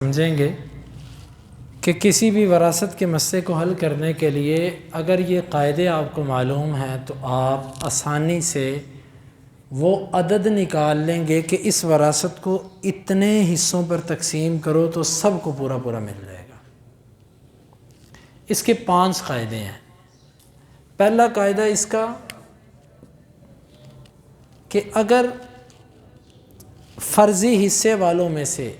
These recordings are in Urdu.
سمجھیں گے کہ کسی بھی وراثت کے مسئلے کو حل کرنے کے لیے اگر یہ قاعدے آپ کو معلوم ہیں تو آپ آسانی سے وہ عدد نکال لیں گے کہ اس وراثت کو اتنے حصوں پر تقسیم کرو تو سب کو پورا پورا مل جائے گا۔ اس کے 5 قاعدے ہیں۔ پہلا قاعدہ اس کا کہ اگر فرضی حصے والوں میں سے،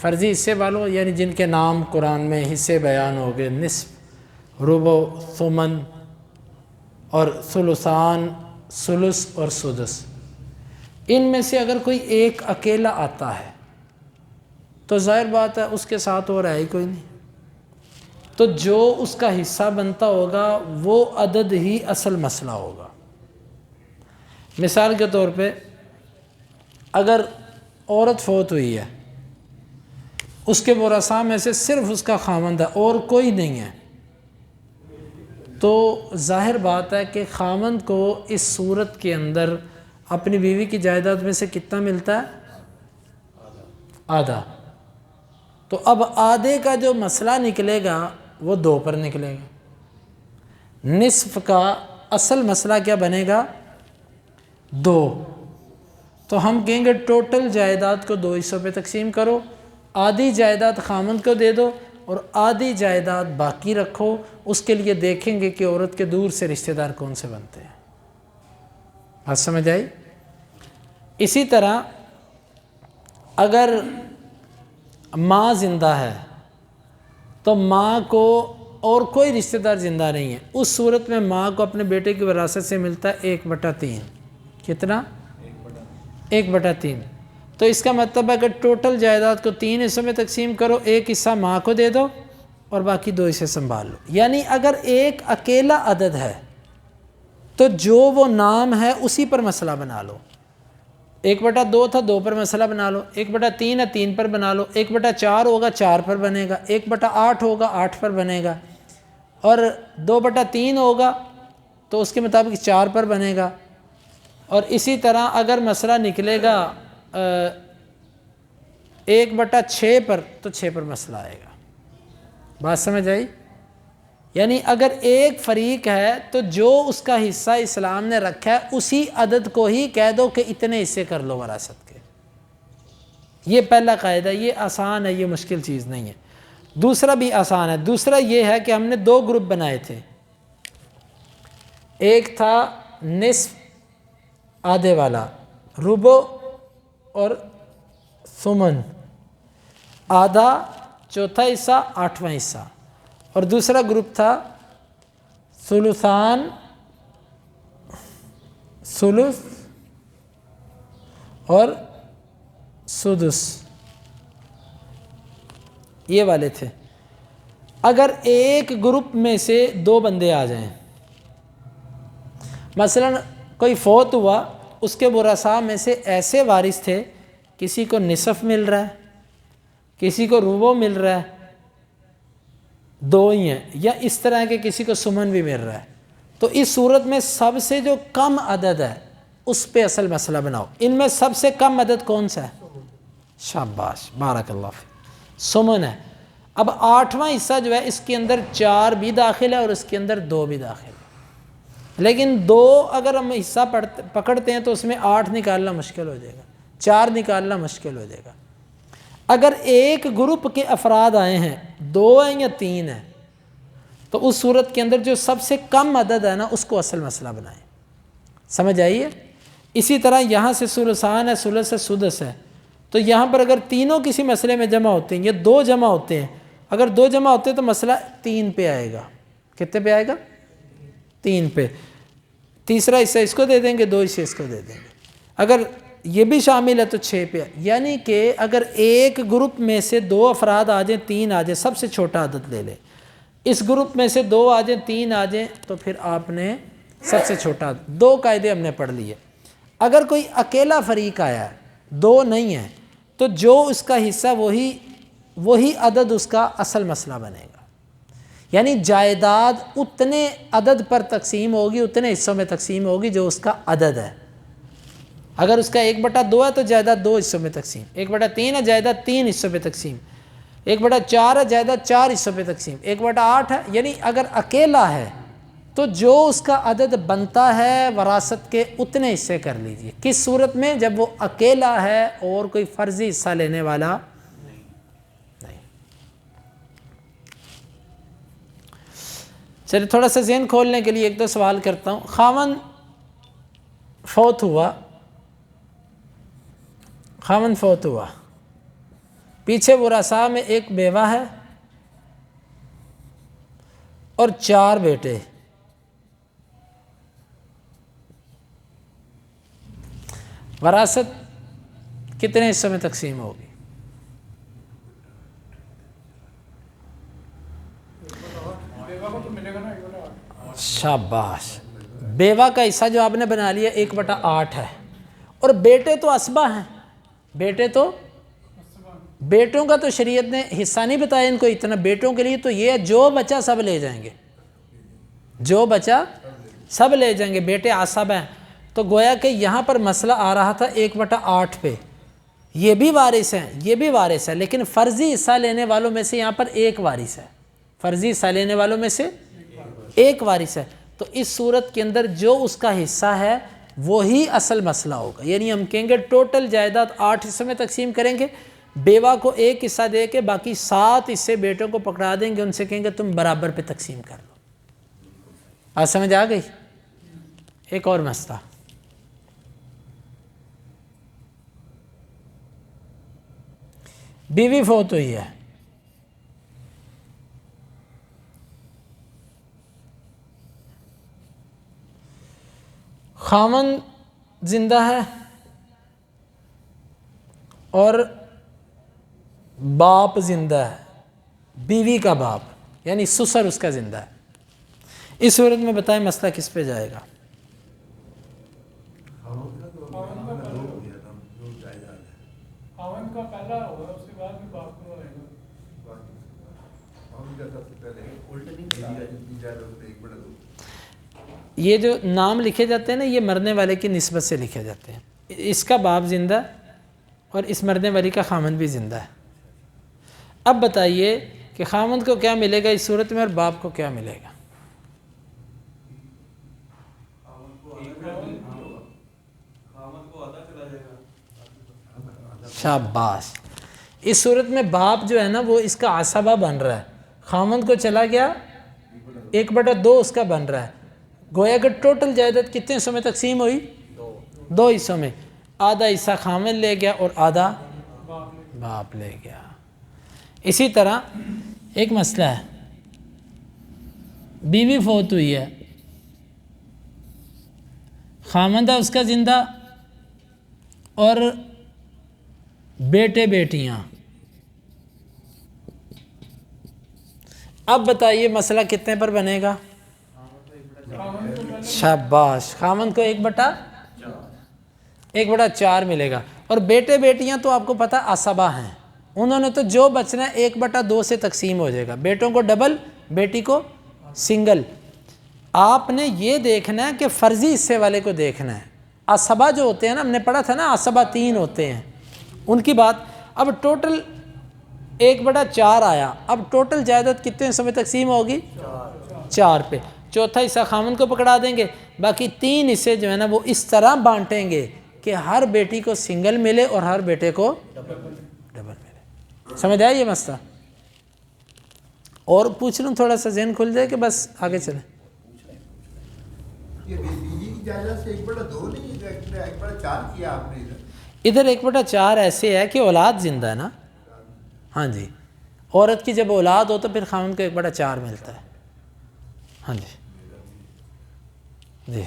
فرضی حصے والوں یعنی جن کے نام قرآن میں حصے بیان ہو گئے، نصف، ربع، ثمن اور ثلثان، ثلث اور سدس، ان میں سے اگر کوئی ایک اکیلا آتا ہے تو ظاہر بات ہے اس کے ساتھ اور ہے ہی کوئی نہیں، تو جو اس کا حصہ بنتا ہوگا وہ عدد ہی اصل مسئلہ ہوگا۔ مثال کے طور پہ اگر عورت فوت ہوئی ہے، اس کے ورثاء میں سے صرف اس کا خاوند ہے اور کوئی نہیں ہے، تو ظاہر بات ہے کہ خاوند کو اس صورت کے اندر اپنی بیوی کی جائیداد میں سے کتنا ملتا ہے؟ آدھا۔ تو اب آدھے کا جو مسئلہ نکلے گا وہ 2 پر نکلے گا۔ نصف کا اصل مسئلہ کیا بنے گا؟ 2۔ تو ہم کہیں گے ٹوٹل جائیداد کو 2 حصوں پہ تقسیم کرو، آدھی جائیداد خامند کو دے دو اور آدھی جائیداد باقی رکھو۔ اس کے لیے دیکھیں گے کہ عورت کے دور سے رشتہ دار کون سے بنتے ہیں۔ بات سمجھ آئی؟ اسی طرح اگر ماں زندہ ہے تو ماں کو اور کوئی رشتہ دار زندہ نہیں ہے، اس صورت میں ماں کو اپنے بیٹے کی وراثت سے ملتا ہے 1/3۔ کتنا؟ 1/3۔ تو اس کا مطلب ہے کہ ٹوٹل جائیداد کو 3 حصوں میں تقسیم کرو، ایک حصہ ماں کو دے دو اور باقی 2 حصے سنبھال لو۔ یعنی اگر ایک اکیلا عدد ہے تو جو وہ نام ہے اسی پر مسئلہ بنا لو۔ 1/2 تھا، 2 پر مسئلہ بنا لو۔ 1/3 ہے، 3 پر بنا لو۔ 1/4 ہوگا، 4 پر بنے گا۔ 1/8 ہوگا، 8 پر بنے گا۔ اور 2/3 ہوگا تو اس کے مطابق 4 پر بنے گا۔ اور اسی طرح اگر مسئلہ نکلے گا 1/6 پر تو 6 پر مسئلہ آئے گا۔ بات سمجھ آئی؟ یعنی اگر ایک فریق ہے تو جو اس کا حصہ اسلام نے رکھا ہے اسی عدد کو ہی کہہ دو کہ اتنے حصے کر لو وراثت کے۔ یہ پہلا قاعدہ، یہ آسان ہے، یہ مشکل چیز نہیں ہے۔ دوسرا بھی آسان ہے۔ دوسرا یہ ہے کہ ہم نے 2 گروپ بنائے تھے، ایک تھا نصف آدھے والا، ربع اور ثمن، آدھا، چوتھا حصہ، 8واں حصہ، اور دوسرا گروپ تھا ثلثان، ثلث اور سدس، یہ والے تھے۔ اگر ایک گروپ میں سے 2 بندے آ جائیں، مثلا کوئی فوت ہوا، اس کے ورثاء میں سے ایسے وارث تھے، کسی کو نصف مل رہا ہے، کسی کو ربع مل رہا ہے، 2 ہی ہیں، یا اس طرح کے کسی کو ثمن بھی مل رہا ہے، تو اس صورت میں سب سے جو کم عدد ہے اس پہ اصل مسئلہ بناؤ۔ ان میں سب سے کم عدد کون سا ہے؟ شاباش، بارک اللہ فیک، ثمن ہے۔ اب 8واں حصہ جو ہے اس کے اندر 4 بھی داخل ہے اور اس کے اندر 2 بھی داخل ہے، لیکن 2 اگر ہم حصہ پکڑتے ہیں تو اس میں 8 نکالنا مشکل ہو جائے گا، 4 نکالنا مشکل ہو جائے گا۔ اگر ایک گروپ کے افراد آئے ہیں، 2 ہیں یا 3 ہیں، تو اس صورت کے اندر جو سب سے کم عدد ہے نا اس کو اصل مسئلہ بنائیں۔ سمجھ آئیے؟ اسی طرح یہاں سے ثلثان ہے، ثلث ہے، سدس ہے، تو یہاں پر اگر تینوں کسی مسئلے میں جمع ہوتے ہیں یا 2 جمع ہوتے ہیں، اگر 2 جمع ہوتے ہیں تو مسئلہ 3 پہ آئے گا۔ کتنے پہ آئے گا؟ 3 پہ۔ تیسرا حصہ اس کو دے دیں گے، 2 حصے اس کو دے دیں گے۔ اگر یہ بھی شامل ہے تو 6 پہ۔ یعنی کہ اگر ایک گروپ میں سے 2 افراد آ جائیں، 3 آ جائیں، سب سے چھوٹا عدد لے لیں، اس گروپ میں سے 2 آ جائیں، 3 آ جائیں، تو پھر آپ نے سب سے چھوٹا 2 قاعدے ہم نے پڑھ لیے۔ اگر کوئی اکیلا فریق آیا ہے، 2 نہیں ہیں، تو جو اس کا حصہ وہی عدد اس کا اصل مسئلہ بنے گا۔ یعنی جائیداد اتنے عدد پر تقسیم ہوگی، اتنے حصوں میں تقسیم ہوگی جو اس کا عدد ہے۔ اگر اس کا 1/2 ہے تو جائیداد 2 حصوں میں تقسیم، 1/3 ہے جائیداد 3 حصوں میں تقسیم، 1/4 ہے جائیداد 4 حصوں میں تقسیم، 1/8 ہے، یعنی اگر اکیلا ہے تو جو اس کا عدد بنتا ہے وراثت کے اتنے حصے کر لیجئے۔ کس صورت میں؟ جب وہ اکیلا ہے اور کوئی فرضی حصہ لینے والا نہیں۔ چلیے تھوڑا سا ذہن کھولنے کے لیے ایک دو سوال کرتا ہوں۔ خاوند فوت ہوا، پیچھے ورثاء میں ایک بیوہ ہے اور 4 بیٹے، وراثت کتنے حصوں میں تقسیم ہوگی؟ شاباش، بیوہ کا حصہ جو آپ نے بنا لیا 1/8 ہے، اور بیٹے تو اسبہ ہیں، بیٹوں کا تو شریعت نے حصہ نہیں بتایا ان کو اتنا، بیٹوں کے لیے تو یہ ہے جو بچہ سب لے جائیں گے، بیٹے عصب ہیں۔ تو گویا کہ یہاں پر مسئلہ آ رہا تھا 1/8 پہ، یہ بھی وارث ہے، لیکن فرضی حصہ لینے والوں میں سے یہاں پر ایک وارث ہے، تو اس صورت کے اندر جو اس کا حصہ ہے وہی اصل مسئلہ ہوگا، یعنی ہم کہیں گے ٹوٹل جائیداد 8 حصوں میں تقسیم کریں گے، بیوہ کو 1 حصہ دے کے باقی 7 حصے بیٹوں کو پکڑا دیں گے، ان سے کہیں گے تم برابر پہ تقسیم کر لو۔ آج سمجھ آ گئی؟ ایک اور مسئلہ، بیوی فوت ہوئی ہے، خاوند زندہ ہے اور باپ زندہ ہے، بیوی کا باپ یعنی سسر اس کا زندہ ہے، اس صورت میں بتائیں مسئلہ کس پہ جائے گا؟ یہ جو نام لکھے جاتے ہیں نا، یہ مرنے والے کی نسبت سے لکھے جاتے ہیں، اس کا باپ زندہ اور اس مرنے والی کا خامند بھی زندہ ہے۔ اب بتائیے کہ خامند کو کیا ملے گا اس صورت میں اور باپ کو کیا ملے گا؟ شاباش، اس صورت میں باپ جو ہے نا وہ اس کا عصبہ بن رہا ہے، خامند کو چلا گیا 1/2 اس کا بن رہا ہے، گویا کہ ٹوٹل جائیداد کتنے حصوں میں تقسیم ہوئی؟ 2 حصوں میں، آدھا حصہ خامند لے گیا اور آدھا باپ لے گیا۔ اسی طرح ایک مسئلہ ہے، بیوی فوت ہوئی ہے، خامندہ اس کا زندہ اور بیٹے بیٹیاں، اب بتائیے مسئلہ کتنے پر بنے گا؟ شاباش، خامند کو 1/4 ملے گا، اور بیٹے بیٹیاں تو آپ کو پتہ عصبہ ہیں، انہوں نے تو جو بچنا ہے 1/2 سے تقسیم ہو جائے گا، بیٹوں کو ڈبل بیٹی کو سنگل۔ آپ نے یہ دیکھنا ہے کہ فرضی حصے والے کو دیکھنا ہے، عصبہ جو ہوتے ہیں نا، ہم نے پڑھا تھا نا عصبہ 3 ہوتے ہیں، ان کی بات، اب ٹوٹل 1/4 آیا، اب ٹوٹل جائیداد کتنے حصوں میں تقسیم ہوگی؟ 4 پہ، چوتھا حصہ خامند کو پکڑا دیں گے، باقی 3 حصے جو ہے نا وہ اس طرح بانٹیں گے کہ ہر بیٹی کو سنگل ملے اور ہر بیٹے کو ڈبل ملے۔ سمجھ آئے یہ مسئلہ؟ اور پوچھ لوں تھوڑا سا ذہن کھل جائے کہ بس آگے چلیں؟ ادھر 1/4 ایسے ہے کہ اولاد زندہ ہے نا، ہاں جی، عورت کی جب اولاد ہو تو پھر خامند کو 1/4 ملتا ہے، ہاں جی جی۔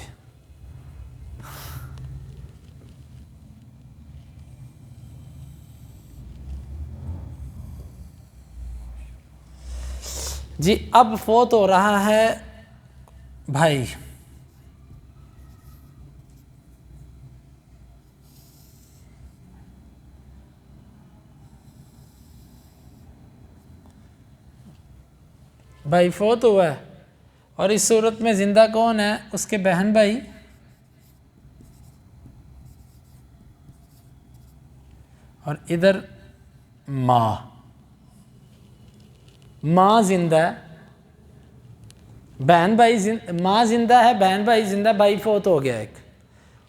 جی اب فوت ہو رہا ہے بھائی، بھائی فوت ہوا ہے، اور اس صورت میں زندہ کون ہے؟ اس کے بہن بھائی اور ادھر ماں زندہ ہے، بہن بھائی ماں زندہ ہے، بہن بھائی زندہ، بھائی فوت ہو گیا ایک،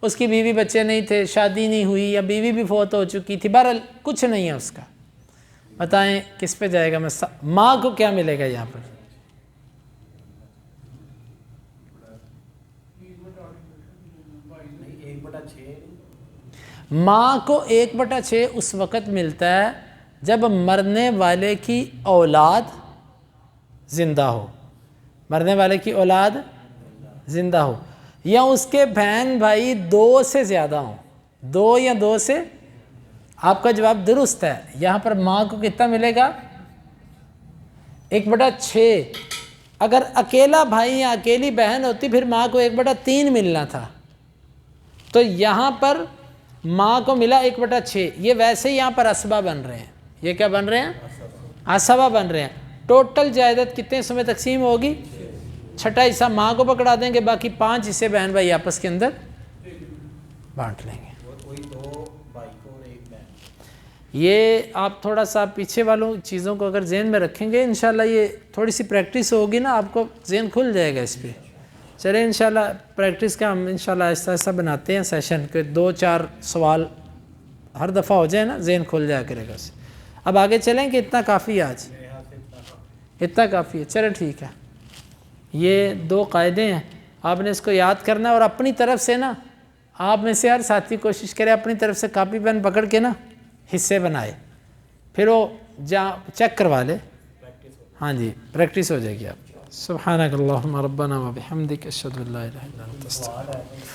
اس کی بیوی بچے نہیں تھے، شادی نہیں ہوئی یا بیوی بھی فوت ہو چکی تھی، بہرحال کچھ نہیں ہے اس کا، بتائیں کس پہ جائے گا؟ ماں کو کیا ملے گا یہاں پر؟ ماں کو 1/6 اس وقت ملتا ہے جب مرنے والے کی اولاد زندہ ہو، مرنے والے کی اولاد زندہ ہو، یا اس کے بہن بھائی 2 سے زیادہ ہوں، 2 یا 2 سے، آپ کا جواب درست ہے۔ یہاں پر ماں کو کتنا ملے گا؟ 1/6۔ اگر اکیلا بھائی یا اکیلی بہن ہوتی پھر ماں کو 1/3 ملنا تھا، تو یہاں پر ماں کو ملا 1/6۔ یہ ویسے ہی یہاں پر اسبہ بن رہے ہیں، یہ کیا بن رہے ہیں؟ اسبہ بن رہے ہیں۔ ٹوٹل جائیداد کتنے حصوں میں تقسیم ہوگی؟ 6ٹھا حصہ ماں کو پکڑا دیں گے، باقی 5 حصے بہن بھائی آپس کے اندر بانٹ لیں گے۔ یہ آپ تھوڑا سا پیچھے والوں چیزوں کو اگر ذہن میں رکھیں گے، انشاءاللہ یہ تھوڑی سی پریکٹس ہوگی نا، آپ کو ذہن کھل جائے گا اس پہ۔ چلیں انشاءاللہ پریکٹس کا ہم انشاءاللہ ایسا ایسا بناتے ہیں سیشن کہ 2-4 سوال ہر دفعہ ہو جائے نا، ذہن کھل جایا کرے گا اس سے۔ اب آگے چلیں کہ اتنا کافی ہے آج؟ اتنا کافی ہے، چلیں ٹھیک ہے۔ یہ 2 قاعدے ہیں، آپ نے اس کو یاد کرنا ہے، اور اپنی طرف سے نا، آپ میں سے ہر ساتھی کوشش کرے اپنی طرف سے کاپی پین پکڑ کے نا حصے بنائے، پھر وہ جہاں چیک کروا لے، ہاں جی پریکٹس ہو جائے گی آپ کی۔ سبحانک اللہم ربنا و بحمدک اشہد ان لا الہ الا انت استغفرک۔